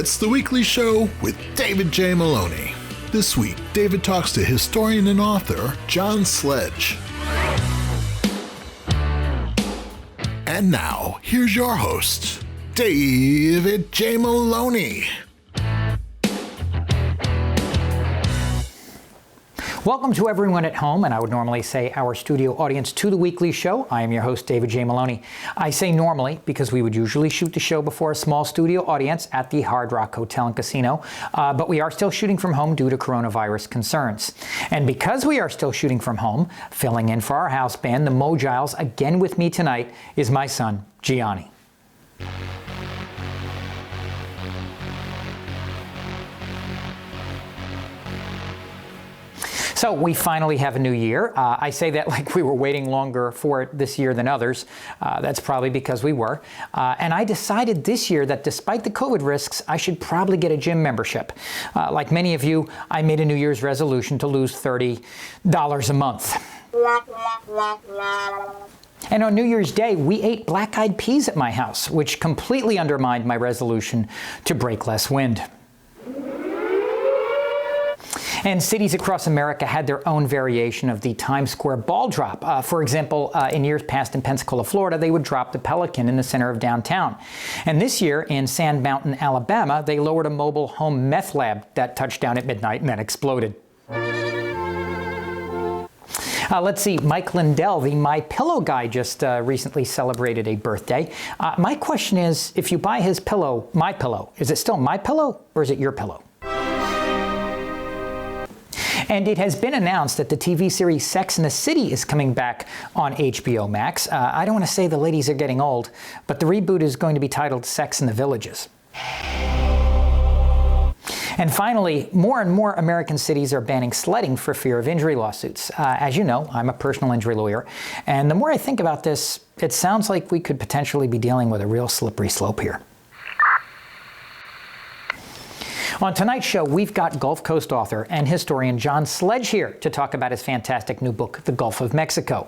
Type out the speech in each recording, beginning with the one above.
It's the weekly show with David J. Maloney. This week, David talks to historian and author John Sledge. And now, here's your host, David J. Maloney. Welcome to everyone at home, and I would normally say our studio audience to the weekly show. I am your host, David J. Maloney. I say normally because we would usually shoot the show before a small studio audience at the Hard Rock Hotel and Casino, but we are still shooting from home due to coronavirus concerns. And because we are still shooting from home, filling in for our house band, the Mogiles, again with me tonight is my son, Gianni. So we finally have a new year. I say that like we were waiting longer for it this year than others. That's probably because we were. And I decided this year that despite the COVID risks, I should probably get a gym membership. Like many of you, I made a New Year's resolution to lose $30 a month. And on New Year's Day, we ate black-eyed peas at my house, which completely undermined my resolution to break less wind. And cities across America had their own variation of the Times Square ball drop. For example, in years past in Pensacola, Florida, they would drop the Pelican in the center of downtown. And this year in Sand Mountain, Alabama, they lowered a mobile home meth lab that touched down at midnight and then exploded. Let's see, Mike Lindell, the My Pillow guy, just recently celebrated a birthday. My question is, if you buy his pillow, My Pillow, is it still My Pillow or is it your pillow? And it has been announced that the TV series Sex and the City is coming back on HBO Max. I don't want to say the ladies are getting old, but the reboot is going to be titled Sex in the Villages. And finally, more and more American cities are banning sledding for fear of injury lawsuits. As you know, I'm a personal injury lawyer, and the more I think about this, it sounds like we could potentially be dealing with a real slippery slope here. On tonight's show, we've got Gulf Coast author and historian John Sledge here to talk about his fantastic new book, The Gulf of Mexico,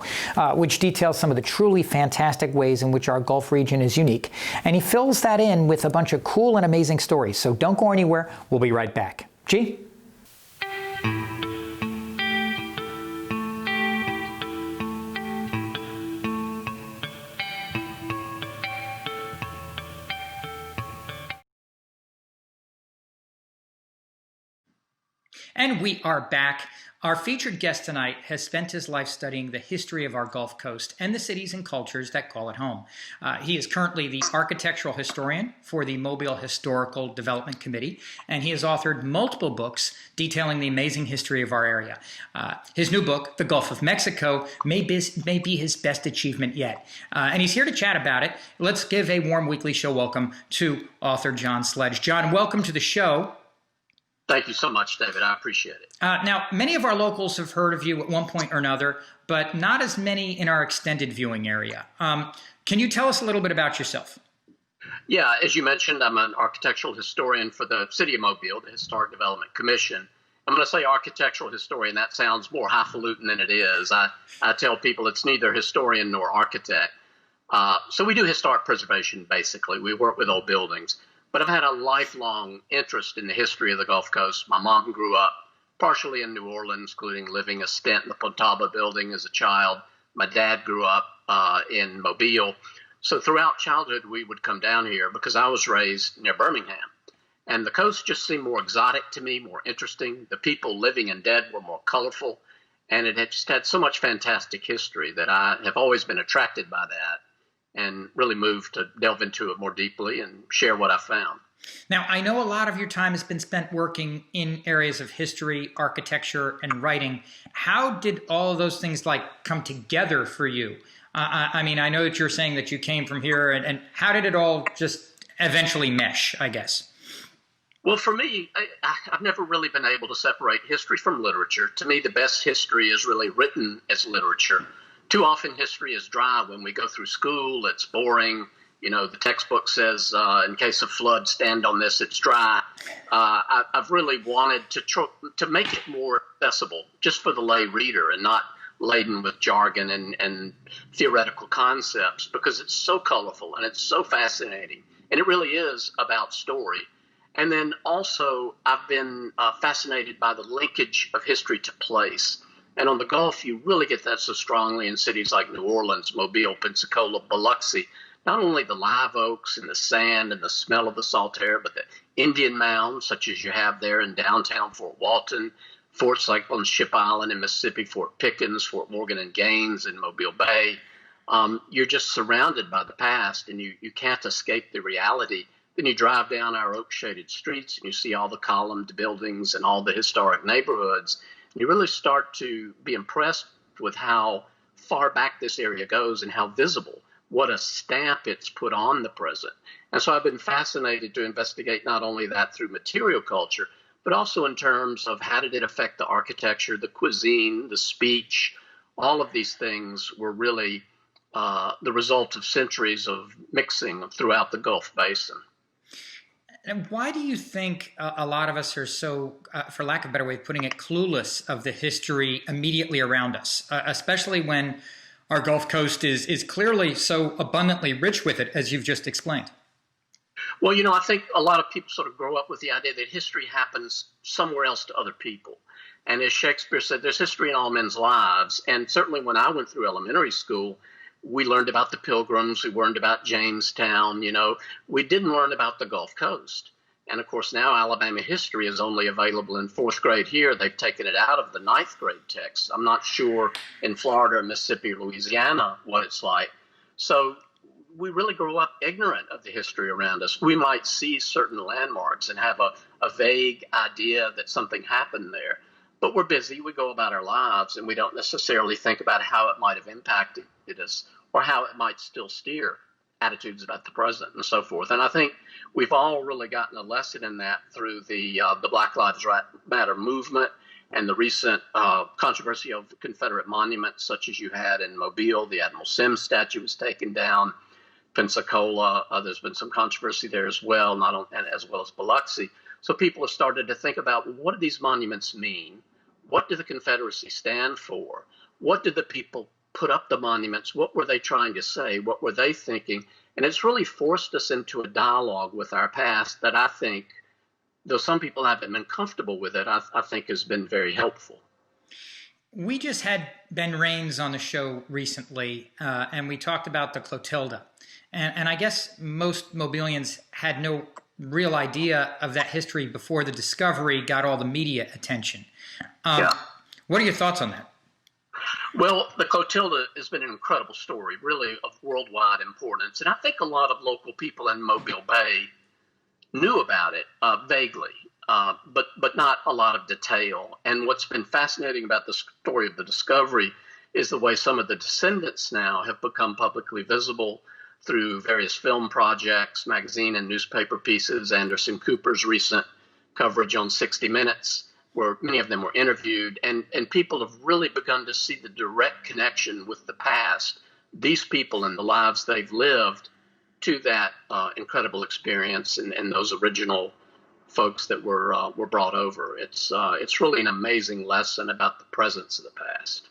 which details some of the truly fantastic ways in which our Gulf region is unique. And he fills that in with a bunch of cool and amazing stories. So don't go anywhere. We'll be right back. G? And we are back. Our featured guest tonight has spent his life studying the history of our Gulf Coast and the cities and cultures that call it home. He is currently the architectural historian for the Mobile Historical Development Committee, and he has authored multiple books detailing the amazing history of our area. His new book, The Gulf of Mexico, may be his best achievement yet. And he's here to chat about it. Let's give a warm weekly show welcome to author John Sledge. John, welcome to the show. Thank you so much, David. I appreciate it. Now, many of our locals have heard of you at one point or another, but not as many in our extended viewing area. Can you tell us a little bit about yourself? Yeah, as you mentioned, I'm an architectural historian for the City of Mobile, the Historic Development Commission. I'm going to say architectural historian. That sounds more highfalutin than it is. I tell people it's neither historian nor architect. So we do historic preservation, basically. We work with old buildings. But I've had a lifelong interest in the history of the Gulf Coast. My mom grew up partially in New Orleans, including living a stint in the Pontaba building as a child. My dad grew up in Mobile. So throughout childhood, we would come down here because I was raised near Birmingham. And the coast just seemed more exotic to me, more interesting. The people living and dead were more colorful. And it had just had so much fantastic history that I have always been attracted by that, and really moved to delve into it more deeply and share what I found. Now, I know a lot of your time has been spent working in areas of history, architecture, and writing. How did all of those things come together for you? I mean, I know that you're saying that you came from here, and how did it all just eventually mesh, I guess? Well, for me, I've never really been able to separate history from literature. To me, the best history is really written as literature. Too often history is dry. When we go through school, it's boring. You know, the textbook says, in case of flood, stand on this, it's dry. I've really wanted to make it more accessible just for the lay reader and not laden with jargon and theoretical concepts, because it's so colorful and it's so fascinating. And it really is about story. And then also, I've been fascinated by the linkage of history to place. And on the Gulf, you really get that so strongly in cities like New Orleans, Mobile, Pensacola, Biloxi. Not only the live oaks and the sand and the smell of the salt air, but the Indian mounds, such as you have there in downtown Fort Walton, forts like on Ship Island in Mississippi, Fort Pickens, Fort Morgan and Gaines in Mobile Bay. You're just surrounded by the past, and you can't escape the reality. Then you drive down our oak-shaded streets, and you see all the columned buildings and all the historic neighborhoods. You really start to be impressed with how far back this area goes and how visible, what a stamp it's put on the present. And so I've been fascinated to investigate not only that through material culture, but also in terms of how did it affect the architecture, the cuisine, the speech. All of these things were really the result of centuries of mixing throughout the Gulf Basin. And why do you think a lot of us are so, for lack of a better way of putting it, clueless of the history immediately around us, especially when our Gulf Coast is clearly so abundantly rich with it, as you've just explained? Well, I think a lot of people sort of grow up with the idea that history happens somewhere else to other people. And as Shakespeare said, there's history in all men's lives. And certainly when I went through elementary school, we learned about the Pilgrims, we learned about Jamestown, we didn't learn about the Gulf Coast. And of course, now Alabama history is only available in fourth grade here. They've taken it out of the ninth grade text. I'm not sure in Florida, Mississippi, or Louisiana what it's like. So we really grow up ignorant of the history around us. We might see certain landmarks and have a vague idea that something happened there. But we're busy, we go about our lives, and we don't necessarily think about how it might have impacted us or how it might still steer attitudes about the present and so forth. And I think we've all really gotten a lesson in that through the Black Lives Matter movement and the recent controversy of Confederate monuments, such as you had in Mobile. The Admiral Sims statue was taken down. Pensacola, there's been some controversy there as well, as well as Biloxi. So people have started to think about, what do these monuments mean? What did the Confederacy stand for? What did the people put up the monuments? What were they trying to say? What were they thinking? And it's really forced us into a dialogue with our past that I think, though some people haven't been comfortable with it, I think has been very helpful. We just had Ben Raines on the show recently, and we talked about the Clotilda. And I guess most Mobilians had no real idea of that history before the discovery got all the media attention. What are your thoughts on that? Well, the Clotilda has been an incredible story, really of worldwide importance. And I think a lot of local people in Mobile Bay knew about it vaguely, but not a lot of detail. And what's been fascinating about the story of the discovery is the way some of the descendants now have become publicly visible through various film projects, magazine and newspaper pieces, Anderson Cooper's recent coverage on 60 Minutes, where many of them were interviewed, and people have really begun to see the direct connection with the past, these people and the lives they've lived, to that incredible experience and those original folks that were brought over. It's really an amazing lesson about the presence of the past.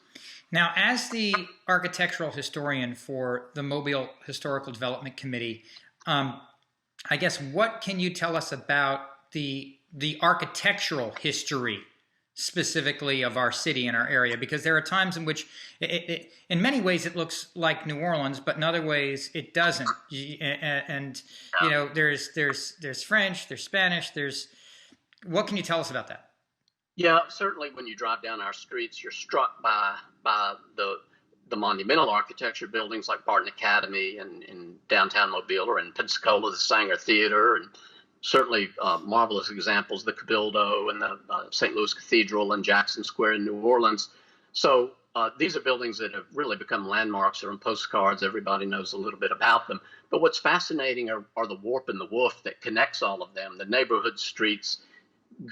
Now, as the architectural historian for the Mobile Historical Development Committee, I guess what can you tell us about the architectural history specifically of our city and our area? Because there are times in which in many ways it looks like New Orleans, but in other ways it doesn't. And there's French, there's Spanish, what can you tell us about that? Yeah, certainly when you drive down our streets, you're struck by the monumental architecture buildings like Barton Academy and in downtown Mobile, or in Pensacola, the Sanger Theater, and certainly marvelous examples, the Cabildo and the St. Louis Cathedral and Jackson Square in New Orleans. So these are buildings that have really become landmarks. They're on postcards. Everybody knows a little bit about them. But what's fascinating are the warp and the woof that connects all of them, the neighborhood streets.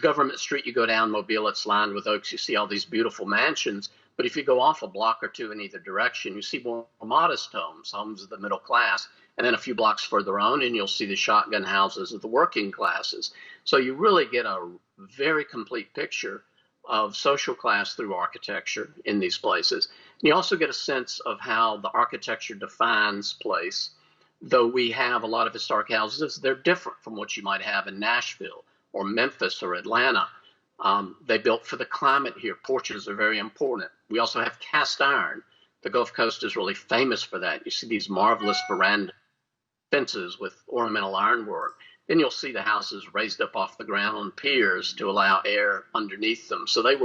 Government Street, you go down Mobile, it's lined with oaks. You see all these beautiful mansions. But if you go off a block or two in either direction, you see more modest homes of the middle class. And then a few blocks further on, and you'll see the shotgun houses of the working classes. So you really get a very complete picture of social class through architecture in these places. And you also get a sense of how the architecture defines place. though we have a lot of historic houses, they're different from what you might have in Nashville or Memphis or Atlanta. They built for the climate here. Porches are very important. We also have cast iron. The Gulf Coast is really famous for that. You see these marvelous veranda fences with ornamental ironwork. Then you'll see the houses raised up off the ground on piers to allow air underneath them. So they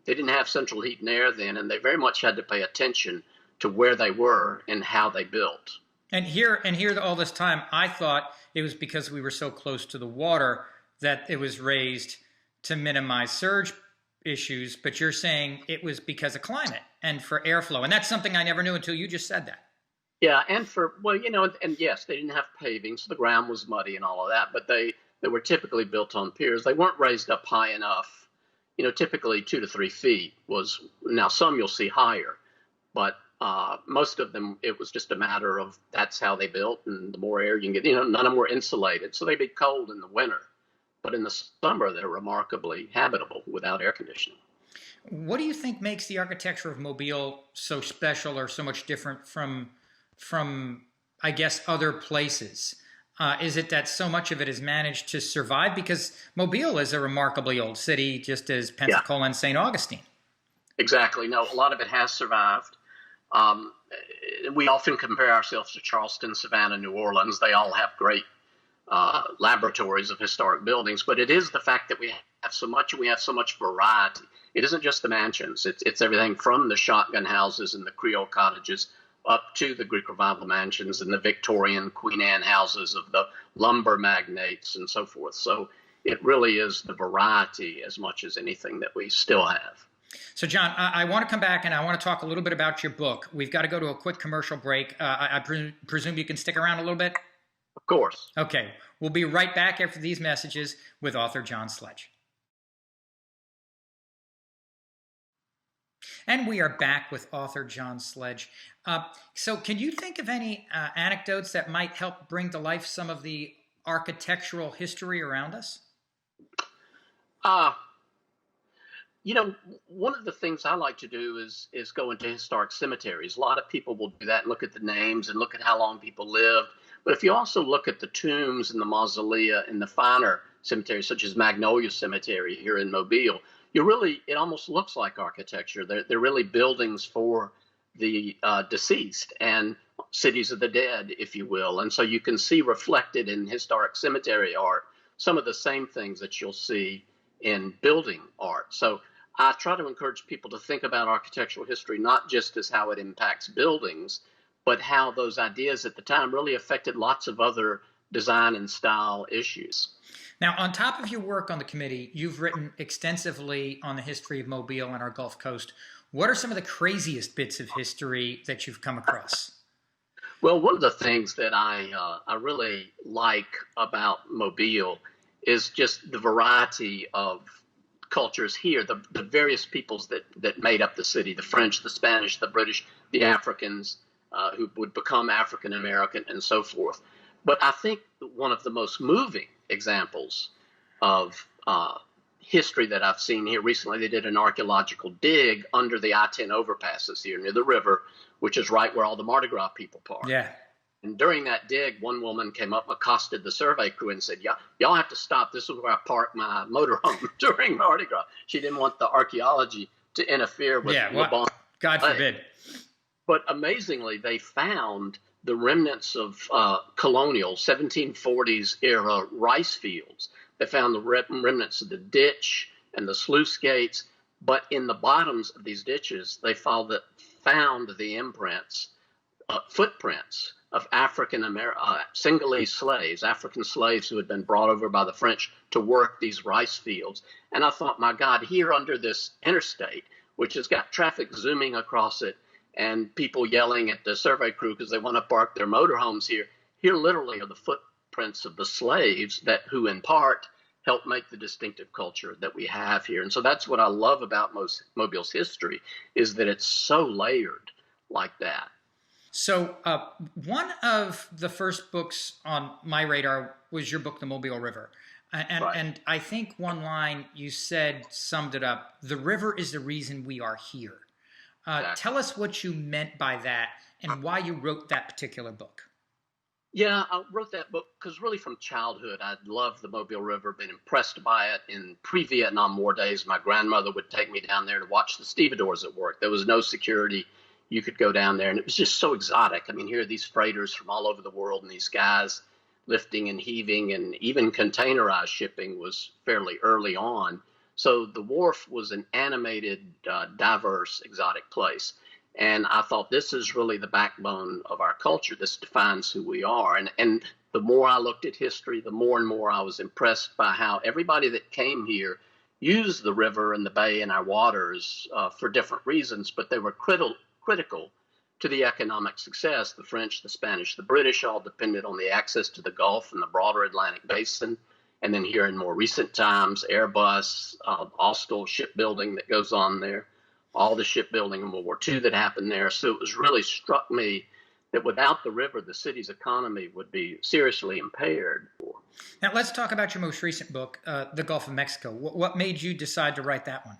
didn't have central heat and air then, and they very much had to pay attention to where they were and how they built. And here all this time, I thought it was because we were so close to the water that it was raised to minimize surge issues, but you're saying it was because of climate and for airflow. And that's something I never knew until you just said that. Yeah, and and yes, they didn't have paving, so the ground was muddy and all of that, but they were typically built on piers. They weren't raised up high enough. Typically 2 to 3 feet was, now some you'll see higher, but most of them, it was just a matter of that's how they built, and the more air you can get, none of them were insulated, so they'd be cold in the winter. But in the summer, they're remarkably habitable without air conditioning. What do you think makes the architecture of Mobile so special or so much different from I guess, other places? Is it that so much of it is managed to survive? Because Mobile is a remarkably old city, just as Pensacola and St. Augustine. Exactly. No, a lot of it has survived. We often compare ourselves to Charleston, Savannah, New Orleans. They all have great laboratories of historic buildings, but it is the fact that we have so much, and we have so much variety. It isn't just the mansions. It's everything from the shotgun houses and the Creole cottages up to the Greek Revival mansions and the Victorian Queen Anne houses of the lumber magnates and so forth. So it really is the variety as much as anything that we still have. So, John, I want to come back and I want to talk a little bit about your book. We've got to go to a quick commercial break. I presume you can stick around a little bit? Of course. Okay. We'll be right back after these messages with author John Sledge. And we are back with author John Sledge. So can you think of any anecdotes that might help bring to life some of the architectural history around us? One of the things I like to do is go into historic cemeteries. A lot of people will do that and look at the names and look at how long people lived. But if you also look at the tombs and the mausolea in the finer cemeteries, such as Magnolia Cemetery here in Mobile, it almost looks like architecture. They're really buildings for the deceased and cities of the dead, if you will. And so you can see reflected in historic cemetery art some of the same things that you'll see in building art. So I try to encourage people to think about architectural history not just as how it impacts buildings, but how those ideas at the time really affected lots of other design and style issues. Now, on top of your work on the committee, you've written extensively on the history of Mobile and our Gulf Coast. What are some of the craziest bits of history that you've come across? Well, one of the things that I really like about Mobile is just the variety of cultures here, the various peoples that made up the city, the French, the Spanish, the British, the Africans, who would become African American and so forth. But I think one of the most moving examples of history that I've seen here recently, they did an archaeological dig under the I-10 overpasses here near the river, which is right where all the Mardi Gras people park. Yeah. And during that dig, one woman came up, accosted the survey crew and said, y'all have to stop. This is where I park my motorhome during Mardi Gras. She didn't want the archaeology to interfere with the bond. God forbid. But amazingly, they found the remnants of colonial 1740s era rice fields. They found the remnants of the ditch and the sluice gates. But in the bottoms of these ditches, they found the imprints, footprints of Senegalese slaves, African slaves who had been brought over by the French to work these rice fields. And I thought, my God, here under this interstate, which has got traffic zooming across it and people yelling at the survey crew because they want to park their motorhomes here, here literally are the footprints of the slaves who in part helped make the distinctive culture that we have here. And so that's what I love about Mobile's history, is that it's so layered like that. So one of the first books on my radar was your book, The Mobile River. And I think one line you said summed it up: the river is the reason we are here. Exactly. Tell us what you meant by that and why you wrote that particular book. Yeah, I wrote that book because really from childhood, I'd loved the Mobile River, been impressed by it. In pre-Vietnam War days, my grandmother would take me down there to watch the stevedores at work. There was no security. You could go down there, and it was just so exotic. I mean, here are these freighters from all over the world, and these guys lifting and heaving, and even containerized shipping was fairly early on. So the wharf was an animated, diverse, exotic place. And I thought this is really the backbone of our culture. This defines who we are. And the more I looked at history, the more and more I was impressed by how everybody that came here used the river and the bay and our waters for different reasons, but they were critical to the economic success. The French, the Spanish, the British all depended on the access to the Gulf and the broader Atlantic basin. And then here in more recent times, Airbus, Austal shipbuilding that goes on there, all the shipbuilding in World War II that happened there. So it was really struck me that without the river, the city's economy would be seriously impaired. Now, let's talk about your most recent book, The Gulf of Mexico. What made you decide to write that one?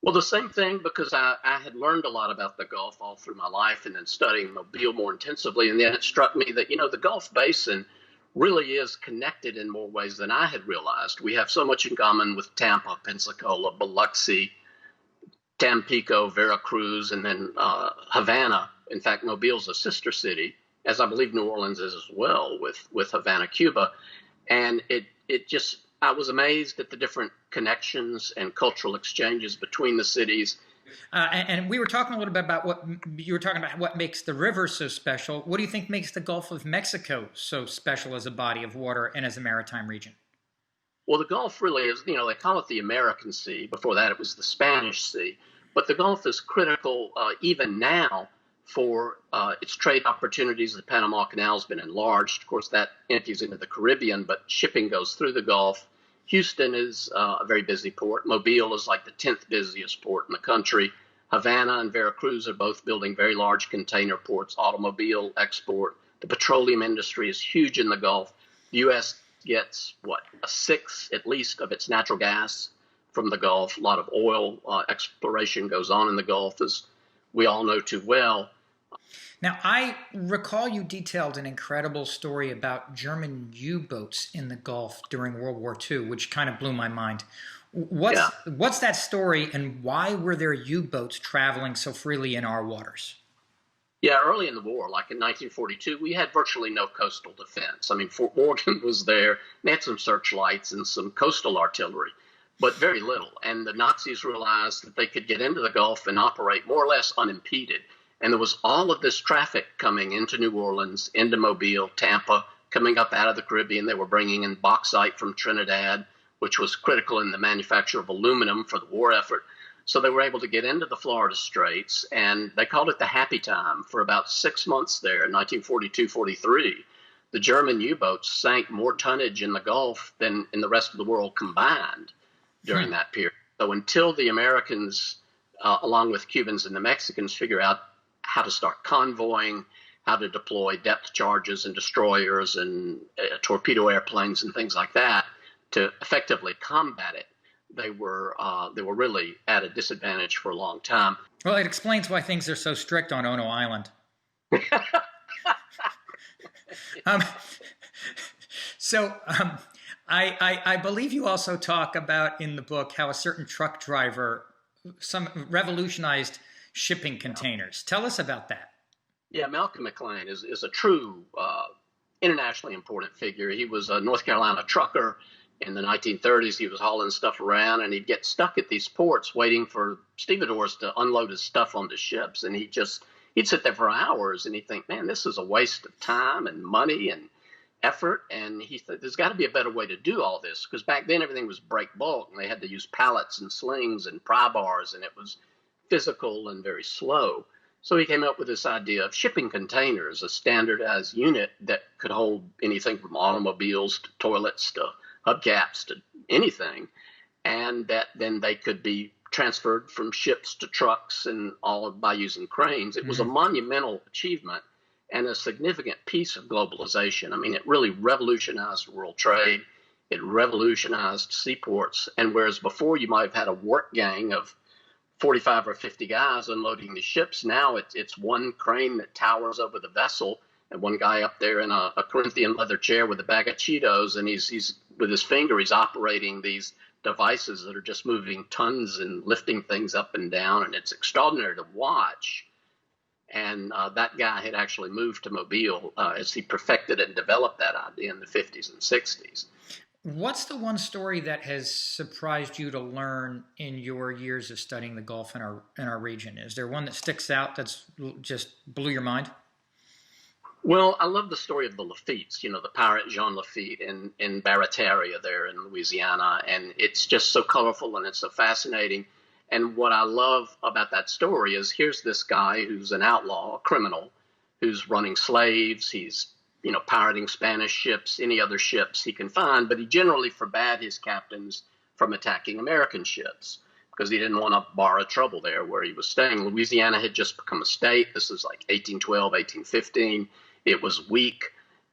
Well, the same thing, because I had learned a lot about the Gulf all through my life and then studying Mobile more intensively. And then it struck me that, the Gulf Basin really is connected in more ways than I had realized. We have so much in common with Tampa, Pensacola, Biloxi, Tampico, Veracruz, and then Havana. In fact, Mobile's a sister city, as I believe New Orleans is as well, with Havana, Cuba. And I was amazed at the different connections and cultural exchanges between the cities. And we were talking a little bit about what makes the river so special. What do you think makes the Gulf of Mexico so special as a body of water and as a maritime region? Well, the Gulf really is, they call it the American Sea. Before that, it was the Spanish Sea. But the Gulf is critical even now for its trade opportunities. The Panama Canal has been enlarged. Of course, that empties into the Caribbean, but shipping goes through the Gulf. Houston is a very busy port. Mobile is like the 10th busiest port in the country. Havana and Veracruz are both building very large container ports, automobile export. The petroleum industry is huge in the Gulf. The U.S. gets, a sixth at least of its natural gas from the Gulf. A lot of oil exploration goes on in the Gulf, as we all know too well. Now, I recall you detailed an incredible story about German U-boats in the Gulf during World War II, which kind of blew my mind. What's that story, and why were there U-boats traveling so freely in our waters? Yeah, early in the war, like in 1942, we had virtually no coastal defense. I mean, Fort Morgan was there. They had some searchlights and some coastal artillery, but very little. And the Nazis realized that they could get into the Gulf and operate more or less unimpeded. And there was all of this traffic coming into New Orleans, into Mobile, Tampa, coming up out of the Caribbean. They were bringing in bauxite from Trinidad, which was critical in the manufacture of aluminum for the war effort. So they were able to get into the Florida Straits, and they called it the happy time for about 6 months there in 1942-43. The German U-boats sank more tonnage in the Gulf than in the rest of the world combined during that period. So until the Americans, along with Cubans and the Mexicans, figure out how to start convoying, how to deploy depth charges and destroyers and torpedo airplanes and things like that to effectively combat it, they were really at a disadvantage for a long time. Well, it explains why things are so strict on Ono Island. I believe you also talk about in the book how a certain truck driver revolutionized shipping containers. Tell us about that. Yeah, Malcolm Mclean is a true internationally important figure. He was a North Carolina trucker in the 1930s. He was hauling stuff around, and he'd get stuck at these ports waiting for stevedores to unload his stuff onto ships. And he'd sit there for hours, and he'd think, man, this is a waste of time and money and effort. And he thought, there's got to be a better way to do all this, because back then everything was break bulk, and they had to use pallets and slings and pry bars, and it was physical and very slow. So he came up with this idea of shipping containers, a standardized unit that could hold anything from automobiles to toilets to hubcaps to anything, and that then they could be transferred from ships to trucks and all by using cranes. It was a monumental achievement and a significant piece of globalization. I mean, it really revolutionized world trade. It revolutionized seaports. And whereas before you might have had a work gang of 45 or 50 guys unloading the ships, now it's one crane that towers over the vessel, And one guy up there in a Corinthian leather chair with a bag of Cheetos, and he's with his finger, he's operating these devices that are just moving tons and lifting things up and down, and it's extraordinary to watch. And that guy had actually moved to Mobile as he perfected and developed that idea in the 50s and 60s. What's the one story that has surprised you to learn in your years of studying the Gulf in our region? Is there one that sticks out that's just blew your mind? Well, I love the story of the Lafitte's, the pirate Jean Lafitte in Barataria there in Louisiana. And it's just so colorful and it's so fascinating. And what I love about that story is here's this guy who's an outlaw, a criminal, who's running slaves. He's, pirating Spanish ships, any other ships he can find. But he generally forbade his captains from attacking American ships because he didn't want to borrow trouble there where he was staying. Louisiana had just become a state. This was like 1812, 1815. It was weak,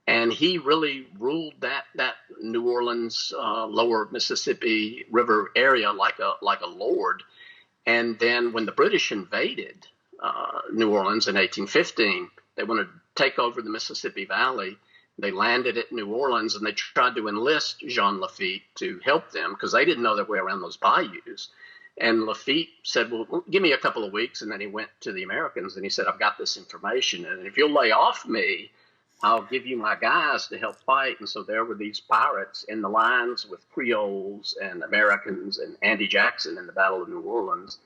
and he really ruled that New Orleans, lower Mississippi River area like a lord. And then when the British invaded New Orleans in 1815, they wanted to take over the Mississippi Valley. They landed at New Orleans, and they tried to enlist Jean Lafitte to help them because they didn't know their way around those bayous. And Lafitte said, well, give me a couple of weeks. And then he went to the Americans and he said, I've got this information. And if you'll lay off me, I'll give you my guys to help fight. And so there were these pirates in the lines with Creoles and Americans and Andy Jackson in the Battle of New Orleans.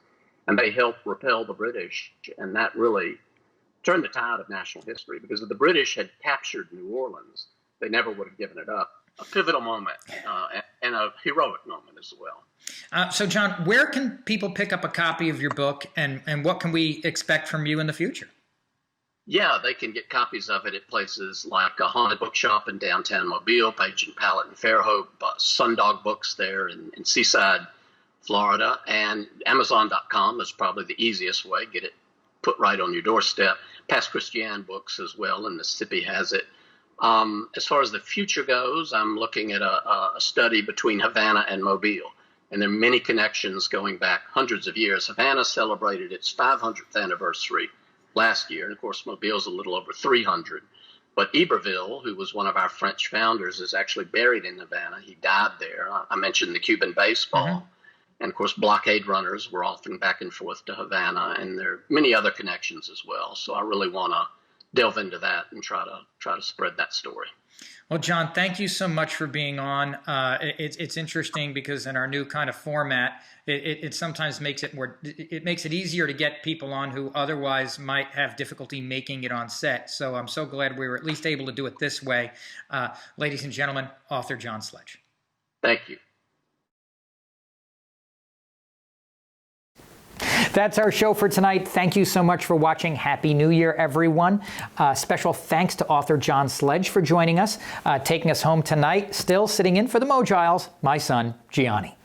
And they helped repel the British. And that really turned the tide of national history because if the British had captured New Orleans, they never would have given it up. A pivotal moment and a heroic moment as well. So, John, where can people pick up a copy of your book, and what can we expect from you in the future? Yeah, they can get copies of it at places like a Haunted Bookshop in downtown Mobile, Page and Palette in Fairhope, Sundog Books there in Seaside, Florida, and Amazon.com is probably the easiest way. Get it put right on your doorstep. Past Christian Books as well, and Mississippi has it. As far as the future goes, I'm looking at a study between Havana and Mobile, and there are many connections going back hundreds of years. Havana celebrated its 500th anniversary last year, and of course, Mobile's a little over 300. But Iberville, who was one of our French founders, is actually buried in Havana. He died there. I mentioned the Cuban baseball. Mm-hmm. And of course, blockade runners were often back and forth to Havana, and there are many other connections as well. So I really want to delve into that and try to spread that story. Well, John, thank you so much for being on. It's interesting because in our new kind of format, it sometimes makes it easier to get people on who otherwise might have difficulty making it on set. So I'm so glad we were at least able to do it this way. Ladies and gentlemen, author John Sledge. Thank you. That's our show for tonight. Thank you so much for watching. Happy New Year, everyone. Special thanks to author John Sledge for joining us. Taking us home tonight, still sitting in for the Mogiles, my son, Gianni.